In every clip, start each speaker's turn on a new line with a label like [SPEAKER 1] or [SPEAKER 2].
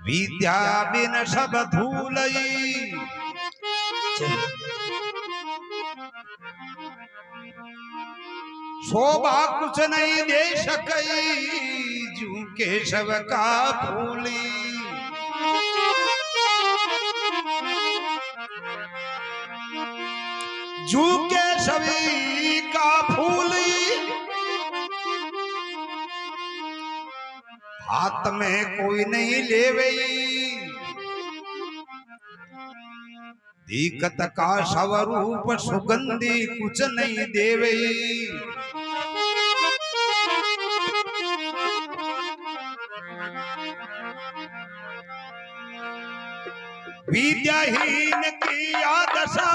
[SPEAKER 1] विद्या बिन सब धूलई, शोभा कुछ नहीं दे सकई, जू केशव का फूली। जू केशवी का फूली, हाथ में कोई नहीं लेवई, दीकत का स्वरूप सुगंधी कुछ नहीं देवई। विद्याहीन की दशा,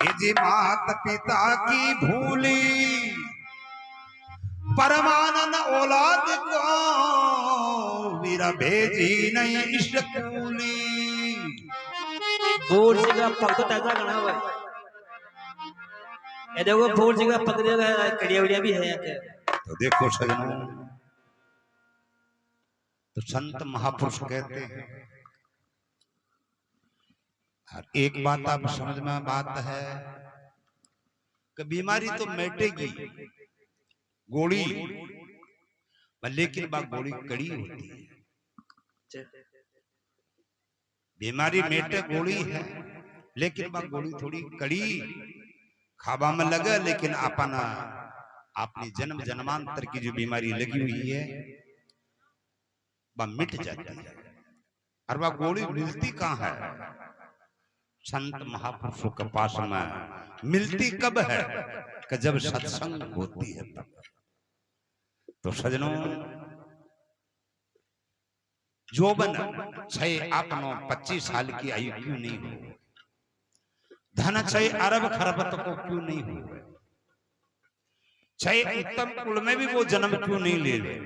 [SPEAKER 1] इजी मात पिता की भूली, परमानंद औलाद को वीरा भेजी नहीं स्कूली।
[SPEAKER 2] बोर्ड जगह पग तो टाका गना हुआ है, ये देखो बोर्ड जगह पग जगह कड़िया उड़िया भी है यहाँ।
[SPEAKER 1] तो देखो सजनों, तो संत महापुरुष कहते हैं, और एक बात आप समझ में बात है कि बीमारी तो मिटेगी गोली, लेकिन बा गोली कड़ी होती है। बीमारी मेटे गोली है, लेकिन बा गोली थोड़ी कड़ी खाबा में लगे, लेकिन अपना अपनी जन्म जन्मांतर की जो बीमारी लगी हुई है वह मिट जाती है। और वह गोली मिलती कहाँ है? संत महापुरुषों के पास में मिलती कब है? कि जब सत्संग होती है तब। तो सजनों, जोबन 6 8 9 25 साल की आयु क्यों नहीं हो, धन 6 अरब खरब को क्यों नहीं हो, 6 उत्तम कुल में भी वो जन्म क्यों नहीं ले रहे,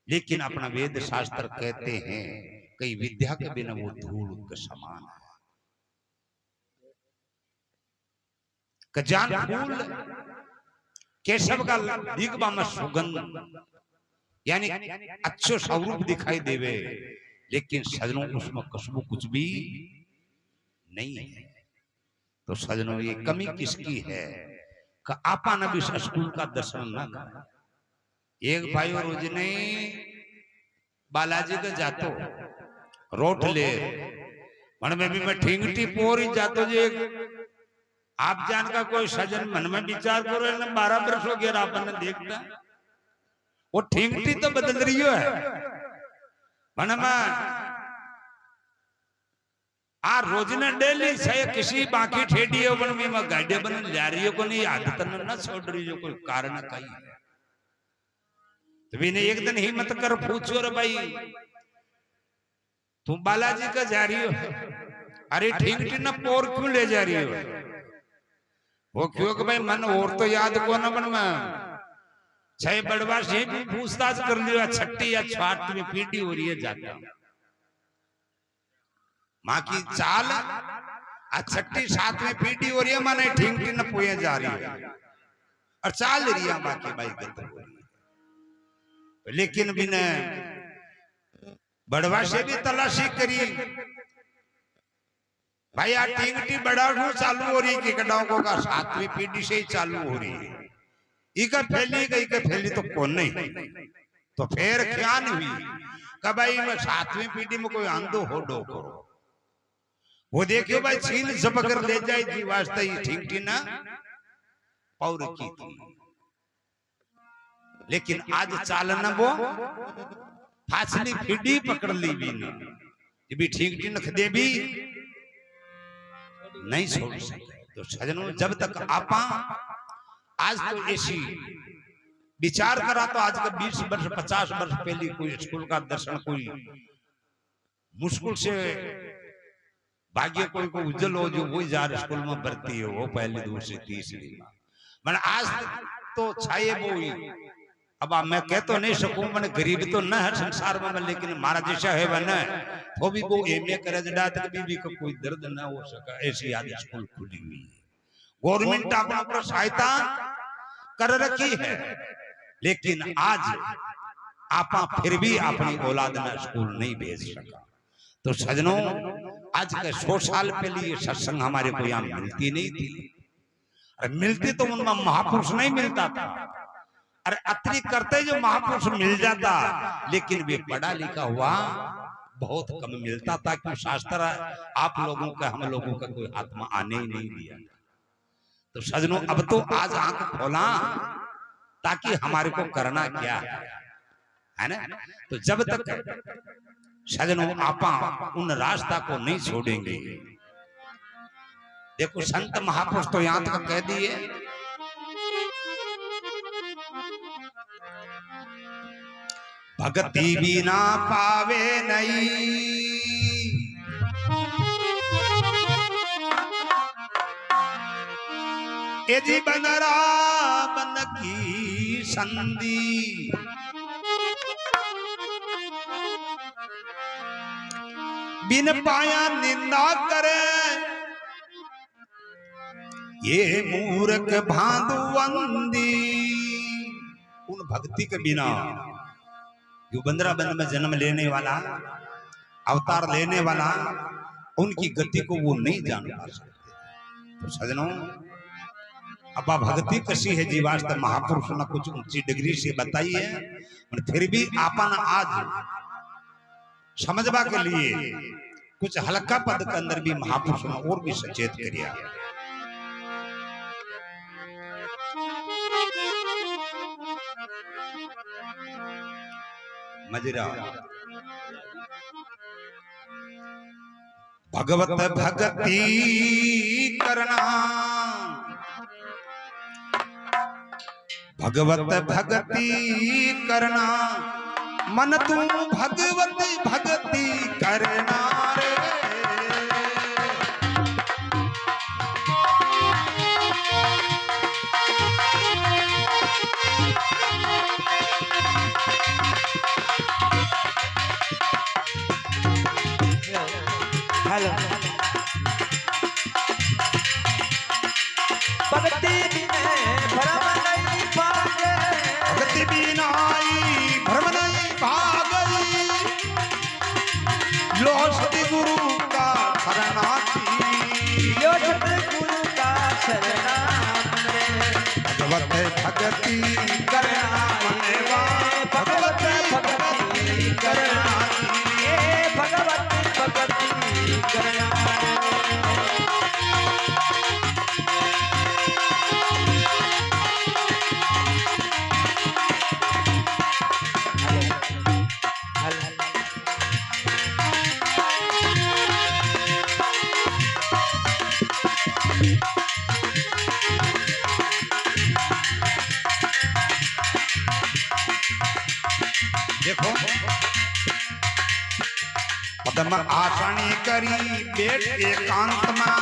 [SPEAKER 1] लेकिन अपना वेद शास्त्र कहते हैं कि विद्या के बिना वो धूल के समान है। ज्ञान फूल केशव का दिग्बा में सुगंध, यानी अच्छो स्वरूप दिखाई देवे, लेकिन सजनों उसमें खुशबू कुछ भी नहीं है। तो सजनों, ये कमी किसकी है कि आपा ने भी स्कूल का दर्शन न करा। एक भाई रोज ने बालाजी के जातो रोट ले, मन में भी मैं ठींगटी पोरी जातो जे आप जान का कोई सजन मन में विचार करो, 12 वर्ष हो गया आपने देखता, वो ठींगटी तो बदल रही है मन में। आ रोज ने डेली से किसी बाकी ठेडी है बन में गाड़ियां बन जा रही है को नहीं, आदत न छोड़ रही जो कोई कारण कहीं है। तो भी ने एक दिन हिम्मत कर पूछो रे भाई, तुम बालाजी का जा रही हो, अरे ठींगटी न पोर क्यों ले जा रही हो? वो क्यों कि भाई मन और तो याद को न बन में 6 बड़वा से भी पूछताछ कर लियो, 6ठी या 8वीं पीढ़ी हो रही है जाता माँ की चाल, 6ठी 7वीं पीढ़ी हो रही है, माने ठींगटी न पोए जा रही है और चाल रही है माँ की भाई गंत हो रही है। लेकिन बिना बड़वा से भी तलाशी करी भाई, आ ठींगटी बड़ा चालू हो रही है, कडाओं का 7वीं पीढ़ी से ही चालू हो रही है, इका फैली गई के फैली तो कौन नहीं। तो फिर क्या नहीं हुई कि भाई मैं 7वीं पीढ़ी में कोई आंदो हो डो करो, वो देखियो भाई छील झपकर ले जाए जी वास्ते ही ठींगटी ना और की थी। लेकिन आज चालन वो फासली पीढ़ी पकड़ ली भी ना, ये भी ठींगटी नख दे भी नहीं छोड़ सकते। तो सजनों, जब तक आपा आज तो ऐसी विचार करा, तो आज का 20 वर्ष 50 वर्ष पहले कोई स्कूल का दर्शन कोई मुश्किल से भाग्य कोई को उज्जवल हो जो वही जा स्कूल में भर्ती हो, वो पहली दूसरी तीसरी मैंने आज तो छाए वो ही। अब मैं कह तो नहीं सकूं, मैंने गरीब तो न है संसार में, लेकिन हमारा जैसा है वह न वो भी वो एमए करे बीबी का कोई दर्द न हो सका, ऐसी आज स्कूल खुली हुई है। गवर्नमेंट अपना सहायता कर रखी है, लेकिन आज आपा फिर भी अपनी औलाद में स्कूल नहीं भेज सका। तो सजनों, आज के 100 साल पहले ये सत्संग हमारे को यहाँ मिलती नहीं थी। अरे मिलती तो उनमें महापुरुष नहीं मिलता था। अरे अतरी करते जो महापुरुष मिल जाता, लेकिन वे पढ़ा लिखा हुआ बहुत कम मिलता था। कि शास्त्र आप लोगों का, हम लोगों का कोई आत्मा आने ही नहीं दिया। तो सजनों, अब तो आज आंख खोला ताकि हमारे को करना क्या है ना। तो जब तक सजनों आपा उन रास्ता को नहीं छोड़ेंगे, देखो संत महापुरुष तो यहां तक कह दिए, भक्ति बिना पावे नहीं, ए जीवन रामन की संधि, बिन पाया निंदा करे, ये मूर्ख भांदुवंदी। उन भक्ति के बिना जो बंदराबंद में जन्म लेने वाला, अवतार लेने वाला, उनकी गति को वो नहीं जान पा सकते। तो सजनों, अब भक्ति कैसी है जी, वास्तव महापुरुष ने कुछ ऊंची डिग्री से बताई है, फिर भी आपन आज समझवा के लिए कुछ हल्का पद के अंदर भी महापुरुष ने और भी सचेत करिया। मजरा भगवत भक्ति करना, भगवत भक्ति करना, मन तू भगवत भक्ति करना रे।
[SPEAKER 2] हेलो, भक्ति बिना भरम नहीं भागे,
[SPEAKER 1] भक्ति बिना भ्रम नहीं भागे, लो सतगुरु का शरणार्थी,
[SPEAKER 2] लो सतगुरु का शरणार्थी,
[SPEAKER 1] भगवत भक्ति करना मनेवा, भगवत भक्ति करना,
[SPEAKER 2] भगवत भक्ति करना।
[SPEAKER 1] देखो, पद्म आसनी करी बैठ एकांत में,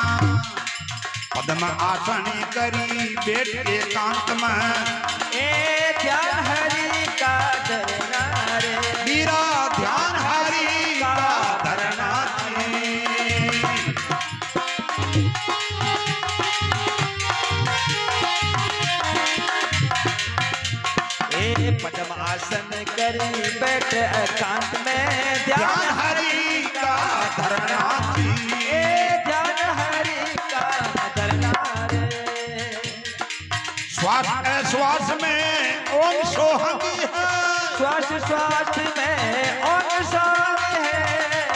[SPEAKER 1] पद्म आसनी करी बैठ एकांत में,
[SPEAKER 2] ए ध्यान हरि का धरना रे,
[SPEAKER 1] मेरा ध्यान हरि का धरना
[SPEAKER 2] ए पद्म आसन करी बैठ एकांत में, ध्यान हरि का धरना, ए ध्यान हरि का धरना रे।
[SPEAKER 1] श्वास श्वास में ओम सोहंगी है,
[SPEAKER 2] श्वास श्वास में ओम सोहंगी है,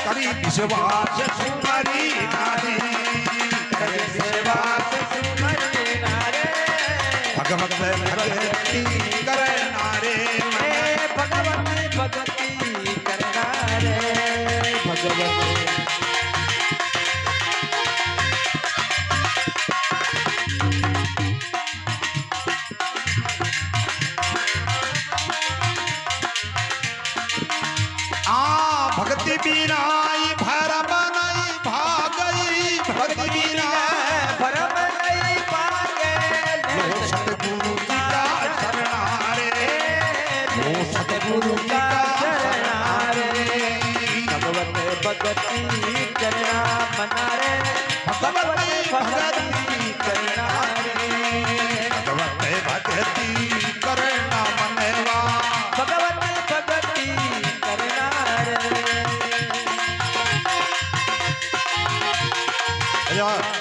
[SPEAKER 1] करी विश्वास सुमरी नारी,
[SPEAKER 2] करी विश्वास सुमरी नारे,
[SPEAKER 1] भगवत भक्ति करना रे,
[SPEAKER 2] भगवत भक्ति करना रे, भगवत।
[SPEAKER 1] भक्ति बिना भरम नहीं भागई, भक्ति बिना
[SPEAKER 2] भरम नहीं पागे,
[SPEAKER 1] लो सतगुरु का शरणा रे, लो
[SPEAKER 2] सतगुरु का शरणा रे, भगवत भक्ति करना मना रे, भगवत भक्ति करना रे,
[SPEAKER 1] भगवत भक्ति करना मने जय